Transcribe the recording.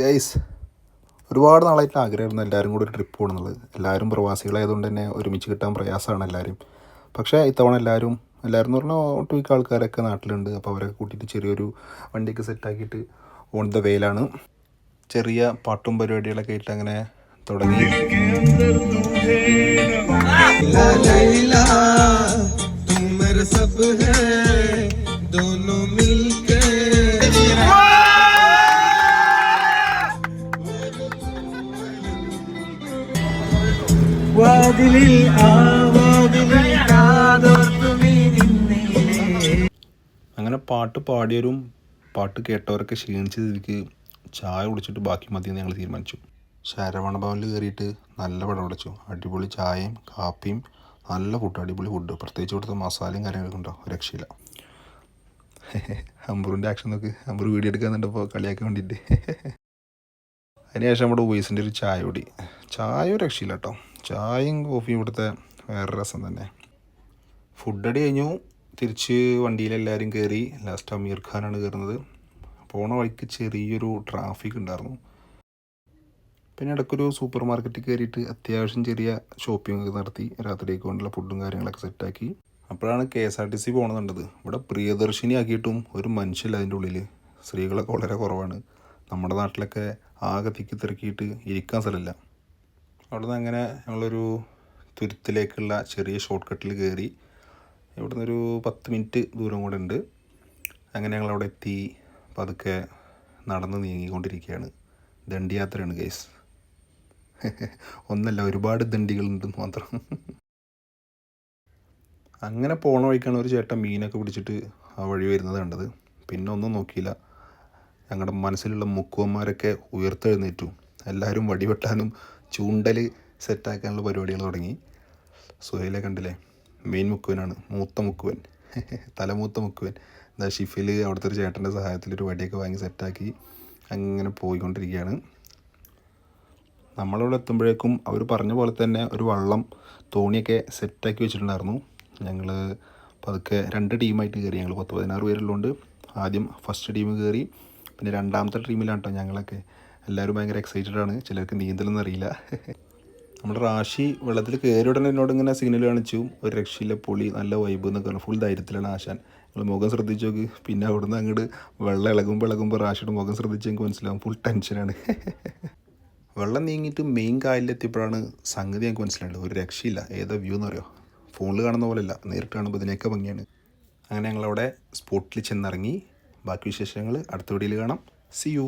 Guys, ഒരുപാട് നാളായിട്ട് ആഗ്രഹമായിരുന്നു എല്ലാവരും കൂടി ഒരു ട്രിപ്പ് പോകണമെന്നുള്ളത്. എല്ലാവരും പ്രവാസികളായതുകൊണ്ട് തന്നെ ഒരുമിച്ച് കിട്ടാൻ പ്രയാസമാണ് എല്ലാവരും. പക്ഷേ ഇത്തവണ എല്ലാവരും എന്ന് പറഞ്ഞാൽ ഒട്ടുമിക്ക ആൾക്കാരൊക്കെ നാട്ടിലുണ്ട്. അപ്പോൾ അവരെ കൂട്ടിയിട്ട് ചെറിയൊരു വണ്ടിയൊക്കെ സെറ്റാക്കിയിട്ട് ഓൺ ദ വേയിലാണ്. ചെറിയ പാട്ടും പരിപാടികളൊക്കെ ആയിട്ട് അങ്ങനെ തുടങ്ങി. അങ്ങനെ പാട്ട് പാടിയവരും പാട്ട് കേട്ടവരൊക്കെ ക്ഷീണിച്ച സ്ഥിതിക്ക് ചായ കുടിച്ചിട്ട് ബാക്കി മതിയെന്ന് ഞങ്ങൾ തീരുമാനിച്ചു. ശരവണ ഭവനിൽ കയറിയിട്ട് നല്ല പടം വിളിച്ചു. അടിപൊളി ചായയും കാപ്പിയും നല്ല ഫുഡ്, അടിപൊളി ഫുഡ്. പ്രത്യേകിച്ച് കൊടുത്ത മസാലയും കാര്യങ്ങളൊക്കെ ഉണ്ടോ, ഒരു രക്ഷയില്ല. അമ്പൂറിൻ്റെ ആക്ഷൻ നോക്ക്, അമ്പൂർ വീഡിയോ എടുക്കാന്നുണ്ടപ്പോൾ കളിയാക്കാൻ വേണ്ടിയിട്ട്. അതിനുശേഷം നമ്മുടെ ഉവൈസിൻ്റെ ഒരു ചായ കുടി. ചായ ഒരു രക്ഷയില്ല കേട്ടോ. ചായയും കോഫിയും ഇവിടുത്തെ വേറെ രസം തന്നെ. ഫുഡ് അടി കഴിഞ്ഞു. തിരിച്ച് വണ്ടിയിലെല്ലാവരും കയറി. ലാസ്റ്റ് അമീർ ഖാനാണ് കയറുന്നത്. പോണ വഴിക്ക് ചെറിയൊരു ട്രാഫിക് ഉണ്ടായിരുന്നു. പിന്നെ ഇടയ്ക്കൊരു സൂപ്പർ മാർക്കറ്റിൽ കയറിയിട്ട് അത്യാവശ്യം ചെറിയ ഷോപ്പിംഗ് ഒക്കെ നടത്തി രാത്രിയേക്ക് കൊണ്ടുള്ള ഫുഡും കാര്യങ്ങളൊക്കെ സെറ്റാക്കി. അപ്പോഴാണ് KSRTC പോകണമെന്നുണ്ടത്. ഇവിടെ പ്രിയദർശിനി ആക്കിയിട്ടും ഒരു മനുഷ്യല്ല അതിൻ്റെ ഉള്ളിൽ. സ്ത്രീകളൊക്കെ വളരെ കുറവാണ്. നമ്മുടെ നാട്ടിലൊക്കെ ആകെ തിക്കി തിരക്കിയിട്ട് ഇരിക്കാൻ സ്ഥലമില്ല. അവിടെ നിന്ന് അങ്ങനെ ഞങ്ങളൊരു തുരുത്തിലേക്കുള്ള ചെറിയ ഷോർട്ട് കട്ടിൽ കയറി. ഇവിടെ നിന്നൊരു 10 മിനിറ്റ് ദൂരം കൂടെ ഉണ്ട്. അങ്ങനെ ഞങ്ങളവിടെ എത്തി. പതുക്കെ നടന്ന് നീങ്ങിക്കൊണ്ടിരിക്കുകയാണ്. ദണ്ഡിയാത്രയാണ് ഗൈസ്. ഒന്നല്ല, ഒരുപാട് ദണ്ഡികളുണ്ടെന്ന് മാത്രം. അങ്ങനെ പോണ വഴിക്കാണ് ഒരു ചേട്ടൻ മീനൊക്കെ പിടിച്ചിട്ട് ആ വഴി വരുന്നത് കണ്ടത്. പിന്നെ ഒന്നും നോക്കിയില്ല. ഞങ്ങളുടെ മനസ്സിലുള്ള മുക്കുവന്മാരൊക്കെ ഉയർത്തെഴുന്നേറ്റു. എല്ലാവരും വടിവെട്ടാനും ചൂണ്ടൽ സെറ്റാക്കാനുള്ള പരിപാടികൾ തുടങ്ങി. സുഹൈലെ കണ്ടില്ലേ, മെയിൻ മുക്കുവനാണ്, മൂത്ത മുക്കുവൻ, തലമൂത്ത മുക്കുവൻ. എന്താ ഷിഫിൽ അവിടുത്തെ ഒരു ചേട്ടൻ്റെ സഹായത്തിലൊരു വടിയൊക്കെ വാങ്ങി സെറ്റാക്കി അങ്ങനെ പോയിക്കൊണ്ടിരിക്കുകയാണ്. നമ്മളിവിടെ എത്തുമ്പോഴേക്കും അവർ പറഞ്ഞ പോലെ തന്നെ ഒരു വള്ളം തോണിയൊക്കെ സെറ്റാക്കി വെച്ചിട്ടുണ്ടായിരുന്നു. ഞങ്ങൾ പതുക്കെ 2 ടീമായിട്ട് കയറി. ഞങ്ങൾ 10-16 പേരുള്ളതുകൊണ്ട് ആദ്യം ഫസ്റ്റ് ടീം കയറി. പിന്നെ രണ്ടാമത്തെ ടീമിലാണ് കേട്ടോ ഞങ്ങളൊക്കെ. എല്ലാവരും ഭയങ്കര എക്സൈറ്റഡ് ആണ്. ചിലർക്ക് നീന്തലൊന്നും അറിയില്ല. നമ്മുടെ റാഷി വെള്ളത്തിൽ കയറി ഉടനെ എന്നോട് ഇങ്ങനെ സിഗ്നൽ കാണിച്ചു, ഒരു രക്ഷയില്ല, പൊളി, നല്ല വൈബ് എന്നൊക്കെ പറഞ്ഞു. ഫുൾ ധൈര്യത്തിലാണ് ആശാൻ. നിങ്ങൾ മുഖം ശ്രദ്ധിച്ച് നോക്ക്. പിന്നെ അവിടുന്ന് അങ്ങോട്ട് വെള്ളം ഇളകുമ്പോൾ റാഷിയുടെ മുഖം ശ്രദ്ധിച്ച് എനിക്ക് മനസ്സിലാവും, ഫുൾ ടെൻഷനാണ്. വെള്ളം നീങ്ങിയിട്ട് മെയിൻ കായലിലെത്തിയപ്പോഴാണ് സംഗതി ഞങ്ങൾക്ക് മനസ്സിലായത്. ഒരു രക്ഷയില്ല. ഏതാ വ്യൂ എന്ന് പറയുമോ, ഫോണിൽ കാണുന്ന പോലെയല്ല, നേരിട്ട് കാണുമ്പോൾ ഇതിനൊക്കെ ഭംഗിയാണ്. അങ്ങനെ ഞങ്ങളവിടെ സ്പോട്ടിൽ ചെന്നിറങ്ങി. ബാക്കി വിശേഷങ്ങൾ അടുത്ത വീഡിയോയിൽ കാണാം. See U.